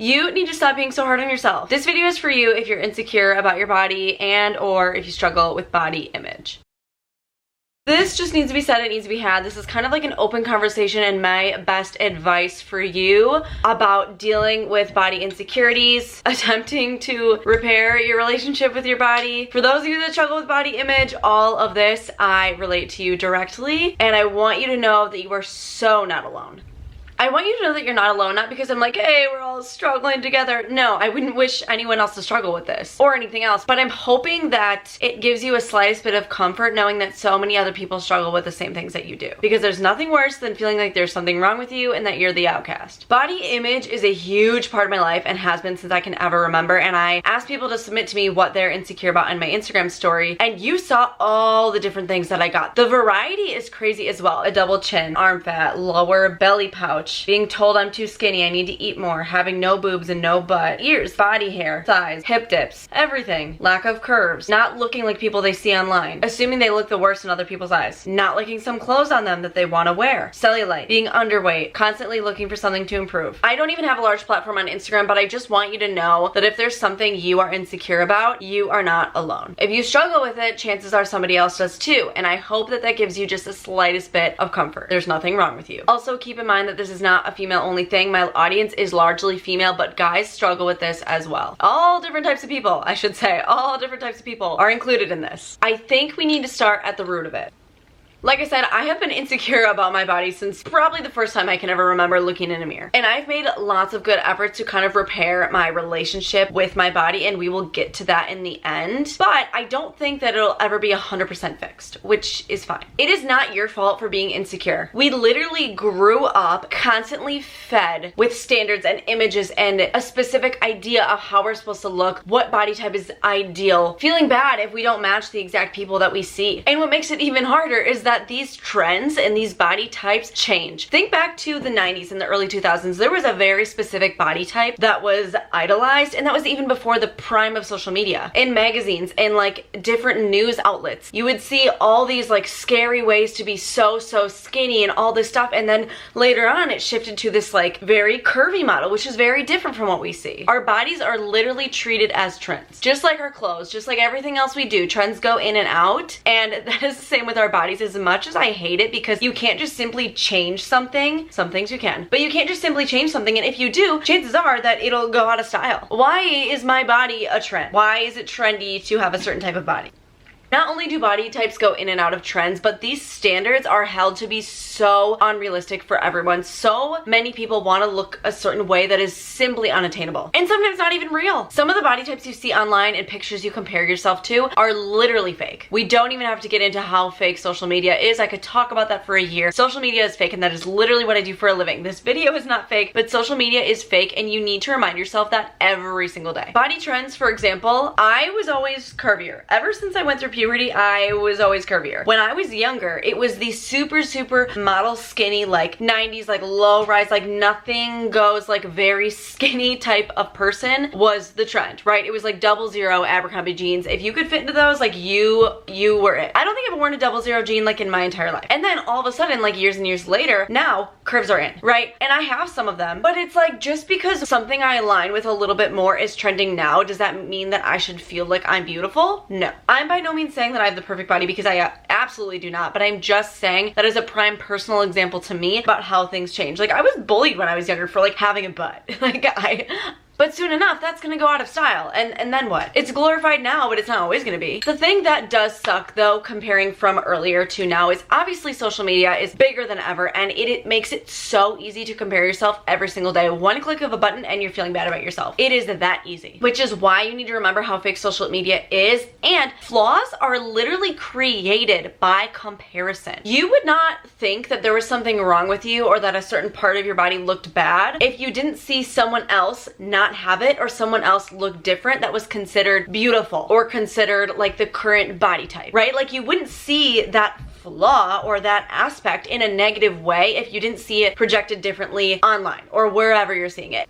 You need to stop being so hard on yourself. This video is for you if you're insecure about your body and or if you struggle with body image. This just needs to be said, it needs to be had. This is kind of like an open conversation and my best advice for you about dealing with body insecurities, attempting to repair your relationship with your body. For those of you that struggle with body image, all of this, I relate to you directly, and I want you to know that you are so not alone. I want you to know that you're not alone, not because I'm like, hey, we're all struggling together. No, I wouldn't wish anyone else to struggle with this or anything else, but I'm hoping that it gives you a slight bit of comfort knowing that so many other people struggle with the same things that you do. Because there's nothing worse than feeling like there's something wrong with you and that you're the outcast. Body image is a huge part of my life and has been since I can ever remember, and I asked people to submit to me what they're insecure about in my Instagram story, and you saw all the different things that I got. The variety is crazy as well. A double chin, arm fat, lower belly pouch, being told I'm too skinny, I need to eat more, having no boobs and no butt, ears, body hair, thighs, hip dips, everything, lack of curves, not looking like people they see online, assuming they look the worst in other people's eyes, not liking some clothes on them that they want to wear, cellulite, being underweight, constantly looking for something to improve. I don't even have a large platform on Instagram, but I just want you to know that if there's something you are insecure about, you are not alone. If you struggle with it, chances are somebody else does too, and I hope that that gives you just the slightest bit of comfort. There's nothing wrong with you. Also, keep in mind that this is not a female only thing. My audience is largely female, but guys struggle with this as well. All different types of people, I should say, all different types of people are included in this. I think we need to start at the root of it. Like I said, I have been insecure about my body since probably the first time I can ever remember looking in a mirror. And I've made lots of good efforts to kind of repair my relationship with my body, and we will get to that in the end. But I don't think that it'll ever be 100% fixed, which is fine. It is not your fault for being insecure. We literally grew up constantly fed with standards and images and a specific idea of how we're supposed to look, what body type is ideal, feeling bad if we don't match the exact people that we see. And what makes it even harder is that these trends and these body types change. Think back to the 90s and the early 2000s. There was a very specific body type that was idolized, and that was even before the prime of social media. In magazines and like different news outlets, you would see all these like scary ways to be so skinny and all this stuff, and then later on it shifted to this like very curvy model, which is very different from what we see. Our bodies are literally treated as trends. Just like our clothes, just like everything else we do, trends go in and out, and that is the same with our bodies. As much as I hate it, because you can't just simply change something. Some things you can, but you can't just simply change something, and if you do, chances are that it'll go out of style. Why is my body a trend? Why is it trendy to have a certain type of body? Not only do body types go in and out of trends, but these standards are held to be so unrealistic for everyone. So many people want to look a certain way that is simply unattainable, and sometimes not even real. Some of the body types you see online and pictures you compare yourself to are literally fake. We don't even have to get into how fake social media is. I could talk about that for a year. Social media is fake, and that is literally what I do for a living. This video is not fake, but social media is fake, and you need to remind yourself that every single day. Body trends, for example, I was always curvier. Ever since I went through puberty, I was always curvier. When I was younger, it was the super model skinny, like 90s, like low rise, like nothing goes, like very skinny type of person was the trend, right? It was like 00 Abercrombie jeans. If you could fit into those, like you were it. I don't think I've worn a 00 jean like in my entire life. And then all of a sudden, like years and years later, now curves are in, right? And I have some of them, but it's like, just because something I align with a little bit more is trending now, does that mean that I should feel like I'm beautiful? No. I'm by no means saying that I have the perfect body, because I absolutely do not, but I'm just saying that is a prime personal example to me about how things change. Like, I was bullied when I was younger for like having a butt. But soon enough, that's gonna go out of style, and then what? It's glorified now, but it's not always gonna be. The thing that does suck though, comparing from earlier to now, is obviously social media is bigger than ever, and it makes it so easy to compare yourself every single day. One click of a button and you're feeling bad about yourself. It is that easy, which is why you need to remember how fake social media is, and flaws are literally created by comparison. You would not think that there was something wrong with you or that a certain part of your body looked bad if you didn't see someone else not have it, or someone else look different that was considered beautiful or considered like the current body type, right? Like, you wouldn't see that flaw or that aspect in a negative way if you didn't see it projected differently online or wherever you're seeing it.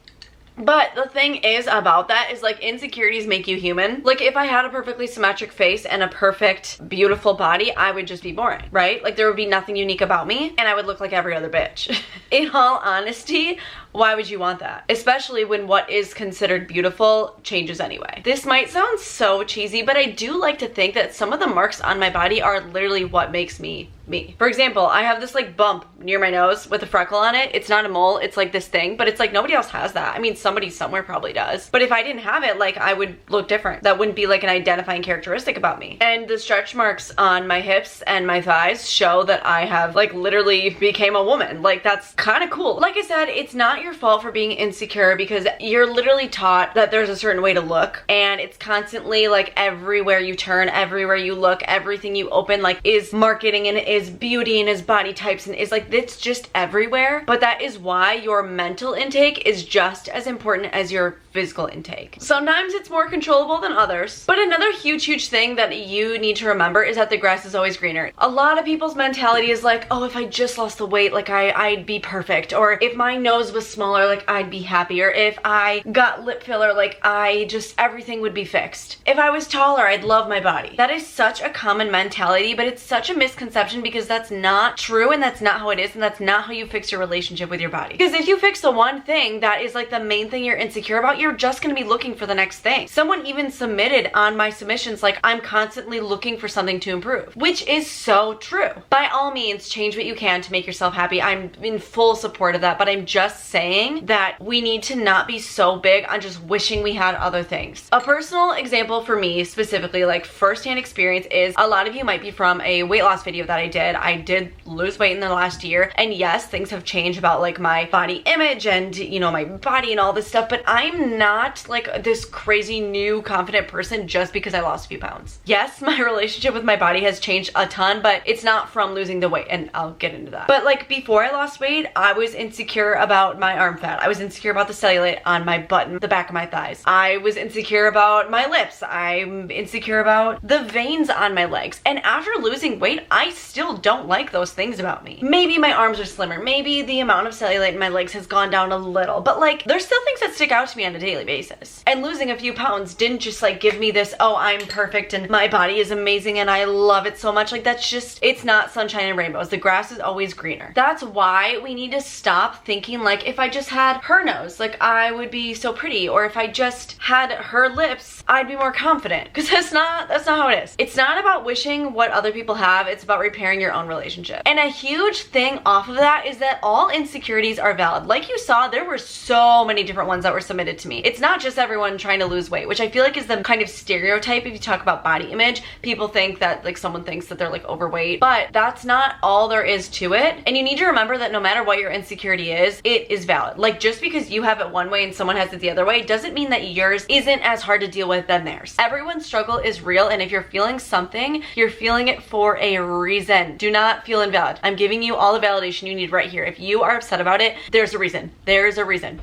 But the thing is about that is like insecurities make you human. Like if I had a perfectly symmetric face and a perfect, beautiful body, I would just be boring, right? Like there would be nothing unique about me and I would look like every other bitch. In all honesty, why would you want that? Especially when what is considered beautiful changes anyway. This might sound so cheesy, but I do like to think that some of the marks on my body are literally what makes me me. For example, I have this like bump near my nose with a freckle on it. It's not a mole, it's like this thing, but it's like nobody else has that. I mean, somebody somewhere probably does. But if I didn't have it, like I would look different. That wouldn't be like an identifying characteristic about me. And the stretch marks on my hips and my thighs show that I have like literally became a woman. Like that's kind of cool. Like I said, it's not your fault for being insecure because you're literally taught that there's a certain way to look, and it's constantly like everywhere you turn, everywhere you look, everything you open like is marketing and is beauty and is body types and is like, it's just everywhere. But that is why your mental intake is just as important as your physical intake. Sometimes it's more controllable than others. But another huge thing that you need to remember is that the grass is always greener. A lot of people's mentality is like, oh, if I just lost the weight, like I'd be perfect. Or if my nose was smaller, like I'd be happier. If I got lip filler, like everything would be fixed. If I was taller, I'd love my body. That is such a common mentality, but it's such a misconception because that's not true and that's not how it is and that's not how you fix your relationship with your body. Because if you fix the one thing that is like the main thing you're insecure about, you're just gonna be looking for the next thing. Someone even submitted on my submissions like, I'm constantly looking for something to improve, which is so true. By all means, change what you can to make yourself happy. I'm in full support of that, but I'm just saying that we need to not be so big on just wishing we had other things. A personal example for me specifically, like firsthand experience, is a lot of you might be from a weight loss video that I did. I did lose weight in the last year, and yes, things have changed about like my body image and you know, my body and all this stuff, but I'm not like this crazy new confident person just because I lost a few pounds. Yes, my relationship with my body has changed a ton, but it's not from losing the weight, and I'll get into that. But like before I lost weight, I was insecure about my arm fat. I was insecure about the cellulite on my butt and the back of my thighs. I was insecure about my lips. I'm insecure about the veins on my legs. And after losing weight, I still don't like those things about me. Maybe my arms are slimmer. Maybe the amount of cellulite in my legs has gone down a little, but like there's still things that stick out to me on a daily basis. And losing a few pounds didn't just like give me this, oh, I'm perfect and my body is amazing and I love it so much. Like that's just, it's not sunshine and rainbows. The grass is always greener. That's why we need to stop thinking like, if I just had her nose, like I would be so pretty, or if I just had her lips, I'd be more confident. Because that's not how it is. It's not about wishing what other people have, it's about repairing your own relationship. And a huge thing off of that is that all insecurities are valid. Like you saw, there were so many different ones that were submitted to me. It's not just everyone trying to lose weight, which I feel like is the kind of stereotype if you talk about body image. People think that like someone thinks that they're like overweight, but that's not all there is to it. And you need to remember that no matter what your insecurity is, it is valid. Like just because you have it one way and someone has it the other way doesn't mean that yours isn't as hard to deal with than theirs. Everyone's struggle is real, and if you're feeling something, you're feeling it for a reason. Do not feel invalid. I'm giving you all the validation you need right here. If you are upset about it, there's a reason. There's a reason.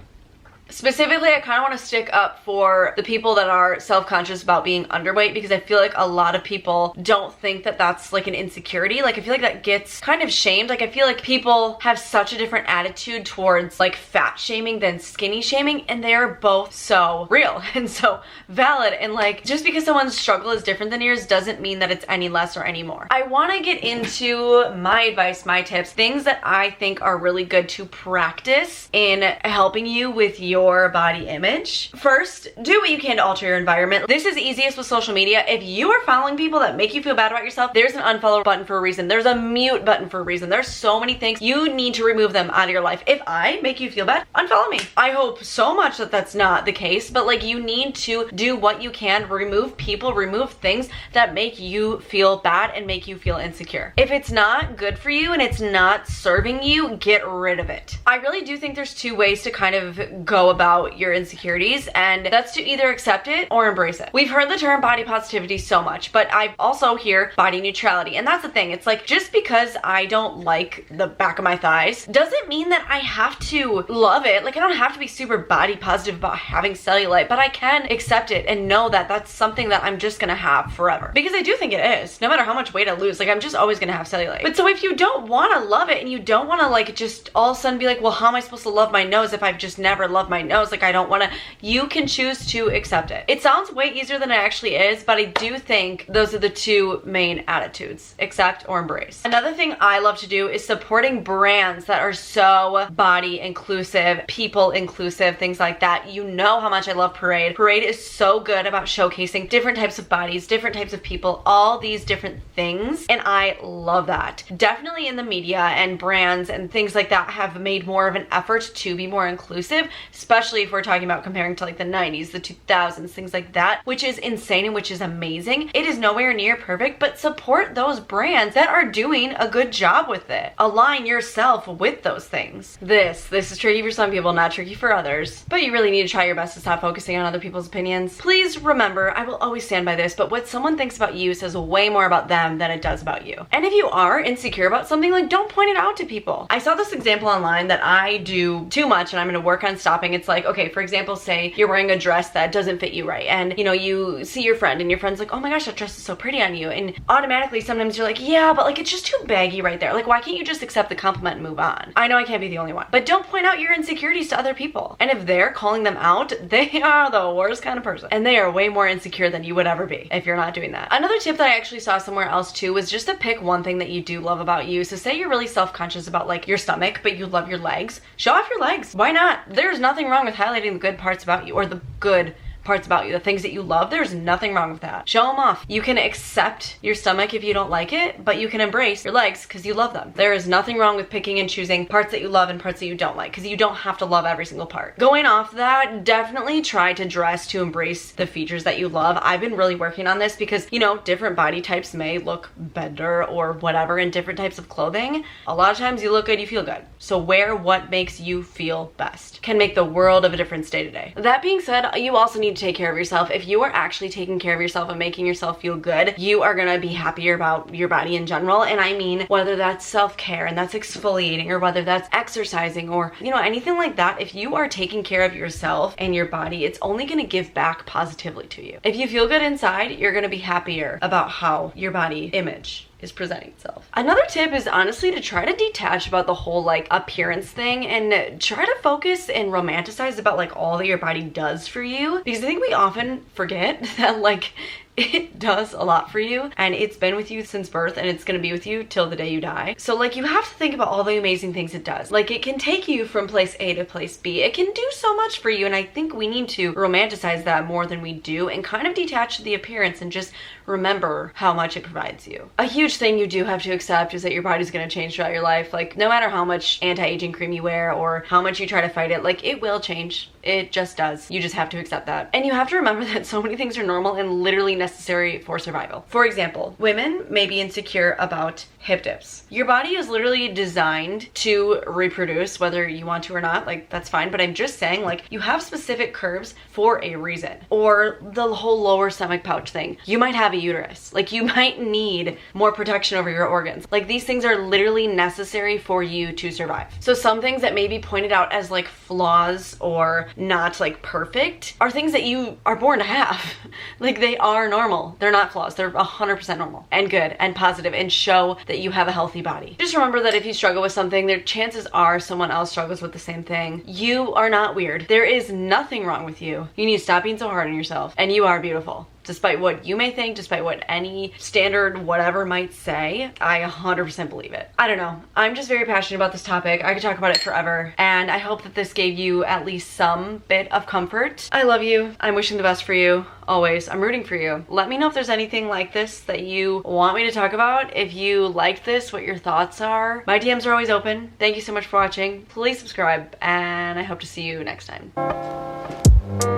Specifically, I kind of want to stick up for the people that are self-conscious about being underweight, because I feel like a lot of people don't think that that's like an insecurity. Like I feel like that gets kind of shamed. Like I feel like people have such a different attitude towards like fat shaming than skinny shaming, and they're both so real and so valid. And like just because someone's struggle is different than yours doesn't mean that it's any less or any more. I want to get into my advice, my tips, things that I think are really good to practice in helping you with your body image. First, do what you can to alter your environment. This is easiest with social media. If you are following people that make you feel bad about yourself, there's an unfollow button for a reason. There's a mute button for a reason. There's so many things. You need to remove them out of your life. If I make you feel bad, unfollow me. I hope so much that that's not the case, but like you need to do what you can. Remove people, remove things that make you feel bad and make you feel insecure. If it's not good for you and it's not serving you, get rid of it. I really do think there's two ways to kind of go about your insecurities, and that's to either accept it or embrace it. We've heard the term body positivity so much, but I also hear body neutrality, and that's the thing. It's like, just because I don't like the back of my thighs doesn't mean that I have to love it. Like I don't have to be super body positive about having cellulite, but I can accept it and know that that's something that I'm just gonna have forever. Because I do think it is. No matter how much weight I lose, like I'm just always gonna have cellulite. But so if you don't wanna love it and you don't wanna like just all of a sudden be like, well, how am I supposed to love my nose if I've just never loved my nose, like I don't want to. You can choose to accept it. It sounds way easier than it actually is, but I do think those are the two main attitudes: accept or embrace. Another thing I love to do is supporting brands that are so body inclusive, people inclusive, things like that. You know how much I love Parade. Parade is so good about showcasing different types of bodies, different types of people, all these different things, and I love that. Definitely in the media and brands and things like that have made more of an effort to be more inclusive, especially if we're talking about comparing to like the 90s, the 2000s, things like that, which is insane and which is amazing. It is nowhere near perfect, but support those brands that are doing a good job with it. Align yourself with those things. This is tricky for some people, not tricky for others, but you really need to try your best to stop focusing on other people's opinions. Please remember, I will always stand by this, but what someone thinks about you says way more about them than it does about you. And if you are insecure about something, like don't point it out to people. I saw this example online that I do too much and I'm gonna work on stopping. It's like, okay, for example, say you're wearing a dress that doesn't fit you right, and you know, you see your friend and your friend's like, oh my gosh, that dress is so pretty on you, and automatically sometimes you're like, yeah, but like it's just too baggy right there. Like, why can't you just accept the compliment and move on? I know I can't be the only one, but don't point out your insecurities to other people. And if they're calling them out, they are the worst kind of person, and they are way more insecure than you would ever be if you're not doing that. Another tip that I actually saw somewhere else too was just to pick one thing that you do love about you. So say you're really self-conscious about like your stomach, but you love your legs. Show off your legs. Why not? There's nothing wrong with highlighting the good parts about you, or the good parts about you, the things that you love. There's nothing wrong with that. Show them off. You can accept your stomach if you don't like it, but you can embrace your legs because you love them. There is nothing wrong with picking and choosing parts that you love and parts that you don't like, because you don't have to love every single part. Going off that, definitely try to dress to embrace the features that you love. I've been really working on this because, you know, different body types may look better or whatever in different types of clothing. A lot of times you look good, you feel good. So wear what makes you feel best. Can make the world of a difference day to day. That being said, you also need to take care of yourself. If you are actually taking care of yourself and making yourself feel good, you are gonna be happier about your body in general. And I mean, whether that's self-care and that's exfoliating, or whether that's exercising, or you know, anything like that. If you are taking care of yourself and your body, it's only gonna give back positively to you. If you feel good inside, you're gonna be happier about how your body image is presenting itself. Another tip is honestly to try to detach about the whole like appearance thing and try to focus and romanticize about like all that your body does for you, because I think we often forget that like it does a lot for you, and it's been with you since birth, and it's gonna be with you till the day you die. So like, you have to think about all the amazing things it does. Like, it can take you from place A to place B. It can do so much for you, and I think we need to romanticize that more than we do and kind of detach the appearance and just remember how much it provides you. A huge thing you do have to accept is that your body's gonna change throughout your life. Like, no matter how much anti-aging cream you wear or how much you try to fight it, like, it will change. It just does. You just have to accept that. And you have to remember that so many things are normal and literally necessary for survival. For example, women may be insecure about hip dips. Your body is literally designed to reproduce, whether you want to or not. Like, that's fine, but I'm just saying, like, you have specific curves for a reason. Or the whole lower stomach pouch thing. You might have a uterus. Like, you might need more protection over your organs. Like, these things are literally necessary for you to survive. So some things that may be pointed out as like flaws or not like perfect are things that you are born to have. Like, they are normal. They're not flaws. They're 100% normal and good and positive and show that you have a healthy body. Just remember that if you struggle with something, their chances are someone else struggles with the same thing. You are not weird. There is nothing wrong with you. You need to stop being so hard on yourself, and you are beautiful. Despite what you may think, despite what any standard whatever might say, I 100% believe it. I don't know. I'm just very passionate about this topic. I could talk about it forever, and I hope that this gave you at least some bit of comfort. I love you. I'm wishing the best for you. Always. I'm rooting for you. Let me know if there's anything like this that you want me to talk about. If you liked this, what your thoughts are. My DMs are always open. Thank you so much for watching. Please subscribe, and I hope to see you next time.